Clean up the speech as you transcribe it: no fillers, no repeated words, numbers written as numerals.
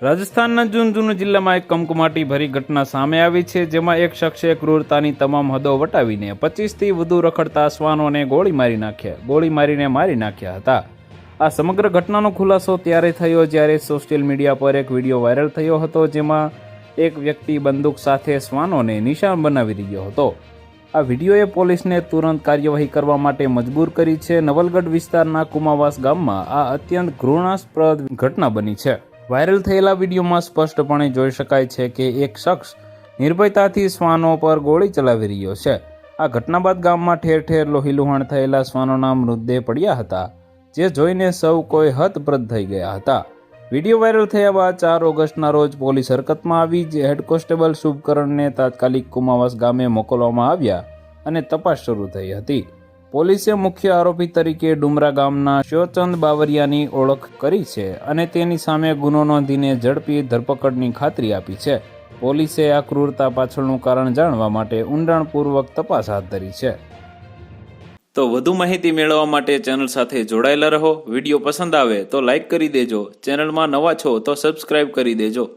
રાજસ્થાનના જૂન જિલ્લામાં એક કમકમાટી ભરી ઘટના સામે આવી છે, જેમાં એક શખ્સે ક્રૂરતાની તમામ હદો વટાવીને 25થી વધુ રખડતા શ્વાનોને ગોળી મારીને મારી નાખ્યા હતા. આ સમગ્ર ઘટનાનો ખુલાસો ત્યારે થયો જ્યારે સોશિયલ મીડિયા પર એક વિડીયો વાયરલ થયો હતો, જેમાં એક વ્યક્તિ બંદૂક સાથે શ્વાનોને નિશાન બનાવી રહ્યો હતો. આ વિડીયોએ પોલીસને તુરંત કાર્યવાહી કરવા માટે મજબૂર કરી છે. નવલગઢ વિસ્તારના કુમાવાસ ગામમાં આ અત્યંત ઘૃણાસ્પદ ઘટના બની છે. વાયરલ થયેલા વિડીયોમાં સ્પષ્ટપણે જોઈ શકાય છે કે એક શખ્સ નિર્ભયતાથી શ્વાનો પર ગોળી ચલાવી રહ્યો છે. આ ઘટના બાદ ગામમાં ઠેર ઠેર લોહીલુહાણ થયેલા શ્વાનોના મૃતદેહ પડ્યા હતા, જે જોઈને સૌ કોઈ હતપ્રદ થઈ ગયા હતા. વિડીયો વાયરલ થયા બાદ 4 ઓગસ્ટના રોજ પોલીસ હરકતમાં આવી. હેડ કોન્સ્ટેબલ શુભકરણને તાત્કાલિક કુમાવાસ ગામે મોકલવામાં આવ્યા અને તપાસ શરૂ થઈ હતી. પોલીસે મુખ્ય આરોપી તરીકે ડુમરા ગામના શ્યોચંદ બાવરિયાની ઓળખ કરી છે અને તેની સામે ગુનો નોંધીને ઝડપી ધરપકડની ખાતરી આપી છે. પોલીસે આ ક્રૂરતા પાછળનું કારણ જાણવા માટે ઊંડાણપૂર્વક તપાસ હાથ ધરી છે. તો વધુ માહિતી મેળવવા માટે ચેનલ સાથે જોડાયેલા રહો. વિડીયો પસંદ આવે તો લાઇક કરી દેજો. ચેનલમાં નવા છો તો સબસ્ક્રાઇબ કરી દેજો.